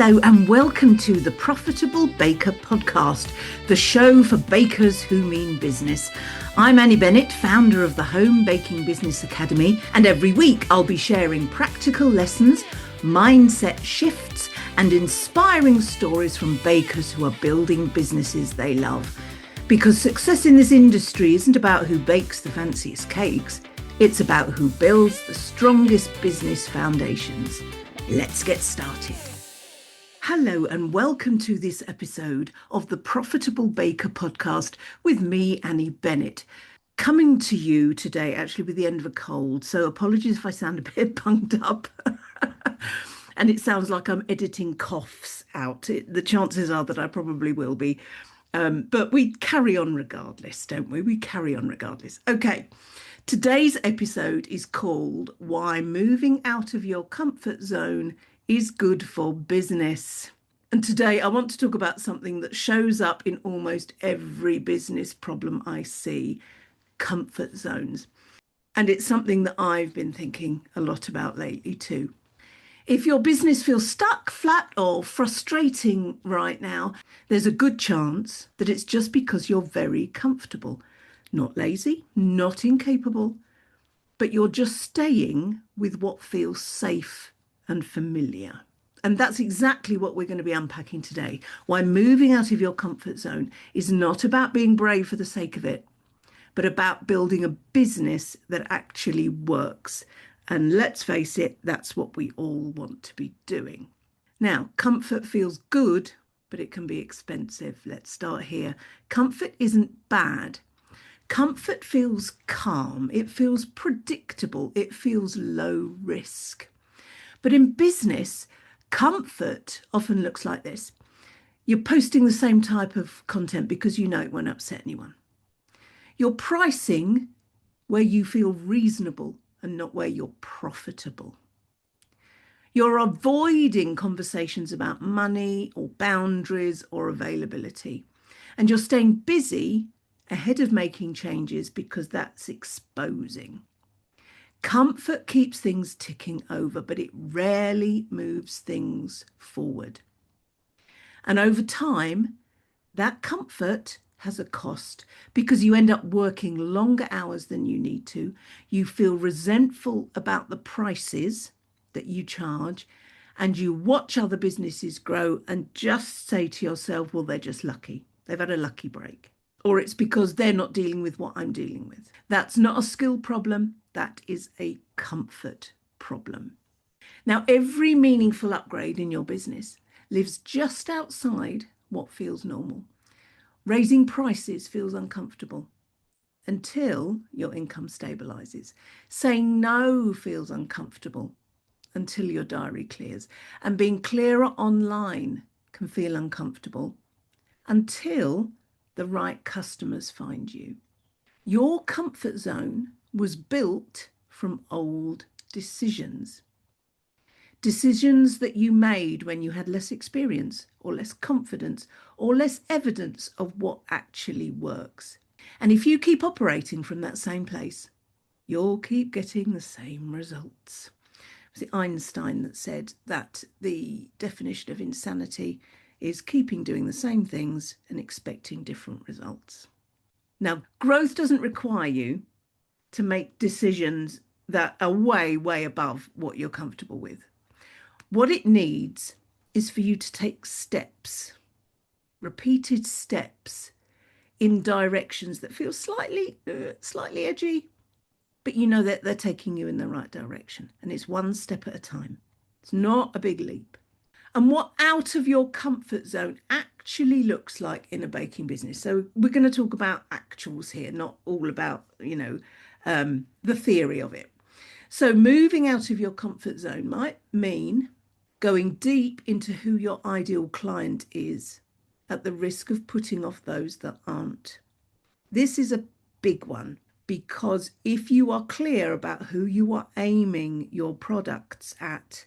Hello and welcome to the Profitable Baker podcast, the show for bakers who mean business. I'm Annie Bennett, founder of the Home Baking Business Academy, and every week I'll be sharing practical lessons, mindset shifts, and inspiring stories from bakers who are building businesses they love. Because success in this industry isn't about who bakes the fanciest cakes, it's about who builds the strongest business foundations. Let's get started. Hello and welcome to this episode of the Profitable Baker podcast with me, Annie Bennett. Coming to you today, actually with the end of a cold, so apologies if I sound a bit bunged up. And it sounds like I'm editing coughs out. The chances are that I probably will be. But we carry on regardless, don't we? We carry on regardless. Okay, today's episode is called Why Moving Out of Your Comfort Zone is Good for Business. And today I want to talk about something that shows up in almost every business problem I see, comfort zones. And it's something that I've been thinking a lot about lately too. If your business feels stuck, flat, or frustrating right now, there's a good chance that it's just because you're very comfortable. Not lazy, not incapable, but you're just staying with what feels safe and familiar. And that's exactly what we're going to be unpacking today. Why moving out of your comfort zone is not about being brave for the sake of it, but about building a business that actually works. And let's face it, that's what we all want to be doing. Now, comfort feels good, but it can be expensive. Let's start here. Comfort isn't bad. Comfort feels calm. It feels predictable. It feels low risk. But in business, comfort often looks like this. You're posting the same type of content because you know it won't upset anyone. You're pricing where you feel reasonable and not where you're profitable. You're avoiding conversations about money or boundaries or availability. And you're staying busy ahead of making changes because that's exposing. Comfort keeps things ticking over, but it rarely moves things forward. And over time, that comfort has a cost because you end up working longer hours than you need to. You feel resentful about the prices that you charge, and you watch other businesses grow and just say to yourself, well, they're just lucky. They've had a lucky break. Or it's because they're not dealing with what I'm dealing with. That's not a skill problem. That is a comfort problem. Now, every meaningful upgrade in your business lives just outside what feels normal. Raising prices feels uncomfortable until your income stabilizes. Saying no feels uncomfortable until your diary clears. And being clearer online can feel uncomfortable until the right customers find you. Your comfort zone was built from old decisions. Decisions that you made when you had less experience or less confidence or less evidence of what actually works. And if you keep operating from that same place, you'll keep getting the same results. It was Einstein that said that the definition of insanity is keeping doing the same things and expecting different results. Now, growth doesn't require you to make decisions that are way, way above what you're comfortable with. What it needs is for you to take steps, repeated steps in directions that feel slightly edgy, but you know that they're taking you in the right direction. And it's one step at a time. It's not a big leap. And what out of your comfort zone actually looks like in a baking business. So we're going to talk about actuals here, not all about, the theory of it. So moving out of your comfort zone might mean going deep into who your ideal client is at the risk of putting off those that aren't. This is a big one because if you are clear about who you are aiming your products at,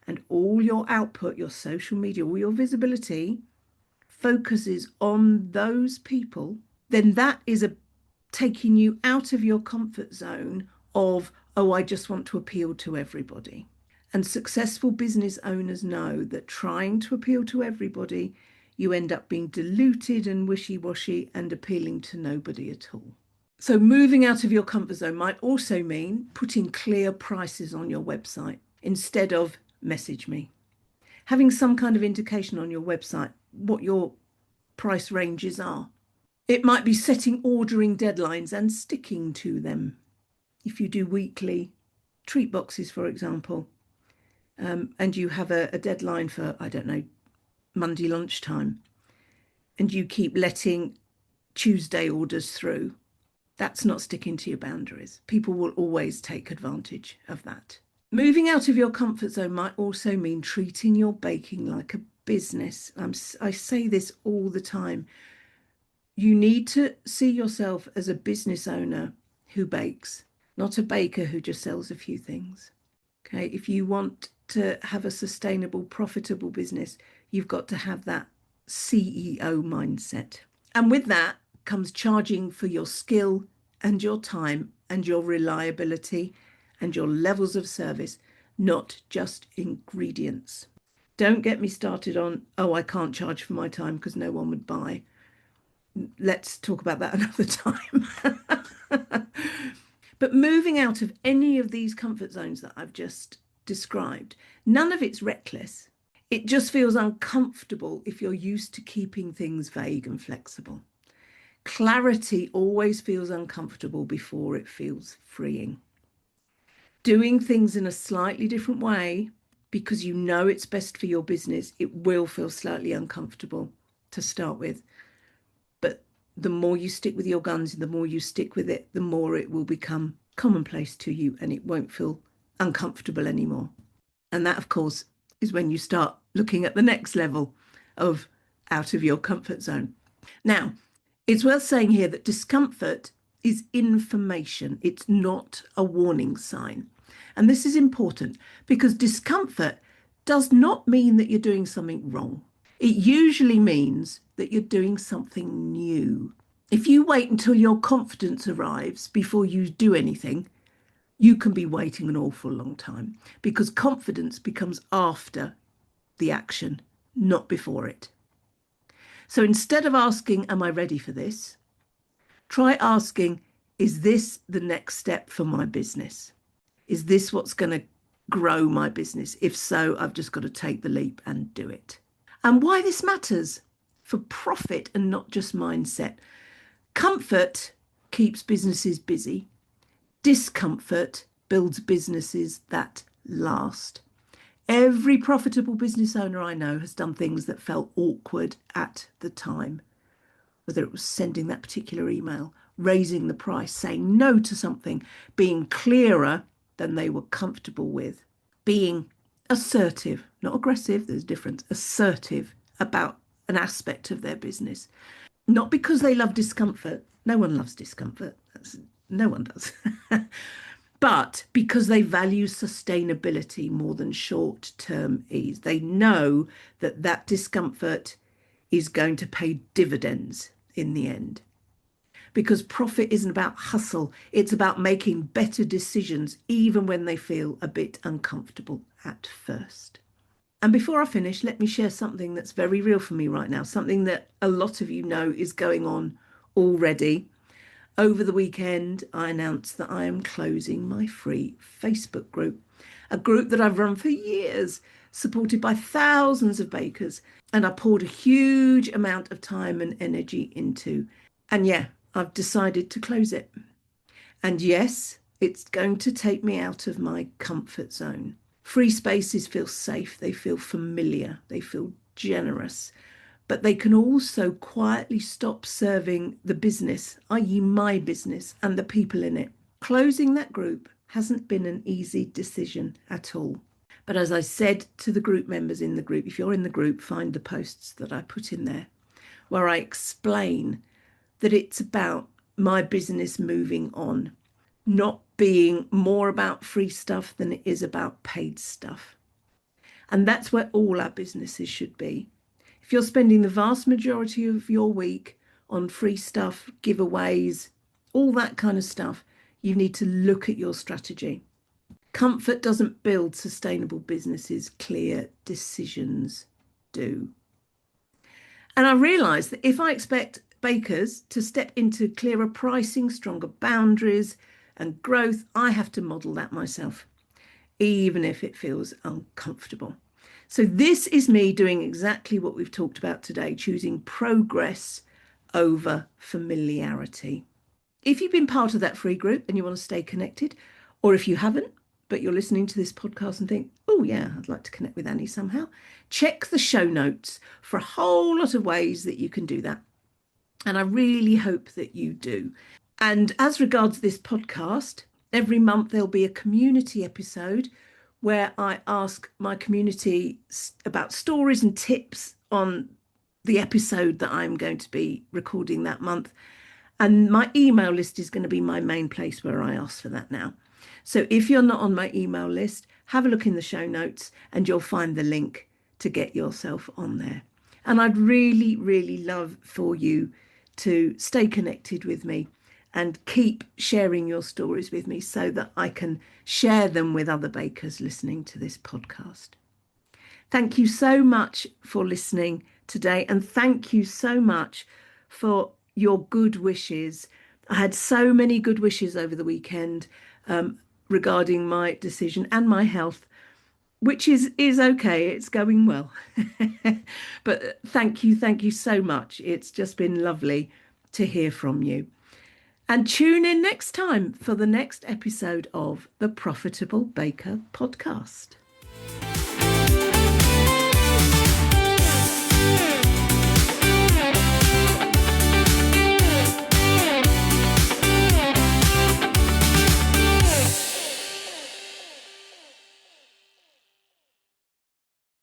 and all your output, your social media, all your visibility focuses on those people, then that is taking you out of your comfort zone of, oh, I just want to appeal to everybody. And successful business owners know that trying to appeal to everybody, you end up being diluted and wishy-washy and appealing to nobody at all. So moving out of your comfort zone might also mean putting clear prices on your website instead of message me. Having some kind of indication on your website what your price ranges are. It might be setting ordering deadlines and sticking to them. If you do weekly treat boxes, for example, and you have a deadline for, I don't know, Monday lunchtime, and you keep letting Tuesday orders through, that's not sticking to your boundaries. People will always take advantage of that. Moving out of your comfort zone might also mean treating your baking like a business. I say this all the time. You need to see yourself as a business owner who bakes, not a baker who just sells a few things. Okay, if you want to have a sustainable, profitable business, you've got to have that CEO mindset. And with that comes charging for your skill and your time and your reliability and your levels of service, not just ingredients. Don't get me started on, oh, I can't charge for my time because no one would buy. Let's talk about that another time. But moving out of any of these comfort zones that I've just described, none of it's reckless. It just feels uncomfortable if you're used to keeping things vague and flexible. Clarity always feels uncomfortable before it feels freeing. Doing things in a slightly different way because you know it's best for your business, it will feel slightly uncomfortable to start with. But the more you stick with your guns, the more you stick with it, the more it will become commonplace to you and it won't feel uncomfortable anymore. And that, of course, is when you start looking at the next level of out of your comfort zone. Now, it's worth saying here that discomfort is information. It's not a warning sign. And this is important because discomfort does not mean that you're doing something wrong. It usually means that you're doing something new. If you wait until your confidence arrives before you do anything, you can be waiting an awful long time because confidence becomes after the action, not before it. So instead of asking, am I ready for this? Try asking, is this the next step for my business? Is this what's going to grow my business? If so, I've just got to take the leap and do it. And why this matters for profit and not just mindset. Comfort keeps businesses busy. Discomfort builds businesses that last. Every profitable business owner I know has done things that felt awkward at the time, whether it was sending that particular email, raising the price, saying no to something, being clearer than they were comfortable with, being assertive, not aggressive, there's a difference, assertive about an aspect of their business. Not because they love discomfort. No one loves discomfort. No one does. But because they value sustainability more than short-term ease. They know that that discomfort is going to pay dividends in the end. Because profit isn't about hustle. It's about making better decisions, even when they feel a bit uncomfortable at first. And before I finish, let me share something that's very real for me right now, something that a lot of you know is going on already. Over the weekend, I announced that I am closing my free Facebook group, a group that I've run for years, supported by thousands of bakers, and I poured a huge amount of time and energy into. And yeah, I've decided to close it. And yes, it's going to take me out of my comfort zone. Free spaces feel safe, they feel familiar, they feel generous, but they can also quietly stop serving the business, i.e. my business and the people in it. Closing that group hasn't been an easy decision at all. But as I said to the group members in the group, if you're in the group, find the posts that I put in there, where I explain that it's about my business moving on, not being more about free stuff than it is about paid stuff. And that's where all our businesses should be. If you're spending the vast majority of your week on free stuff, giveaways, all that kind of stuff, you need to look at your strategy. Comfort doesn't build sustainable businesses, clear decisions do. And I realised that if I expect bakers to step into clearer pricing, stronger boundaries, and growth, I have to model that myself, even if it feels uncomfortable. So, this is me doing exactly what we've talked about today, choosing progress over familiarity. If you've been part of that free group and you want to stay connected, or if you haven't, but you're listening to this podcast and think, oh, yeah, I'd like to connect with Annie somehow, check the show notes for a whole lot of ways that you can do that. And I really hope that you do. And as regards this podcast, every month there'll be a community episode where I ask my community about stories and tips on the episode that I'm going to be recording that month. And my email list is going to be my main place where I ask for that now. So if you're not on my email list, have a look in the show notes and you'll find the link to get yourself on there. And I'd really, really love for you to stay connected with me and keep sharing your stories with me so that I can share them with other bakers listening to this podcast. Thank you so much for listening today, and thank you so much for your good wishes. I had so many good wishes over the weekend regarding my decision and my health, which is okay. It's going well. But thank you so much. It's just been lovely to hear from you. And tune in next time for the next episode of the Profitable Baker podcast.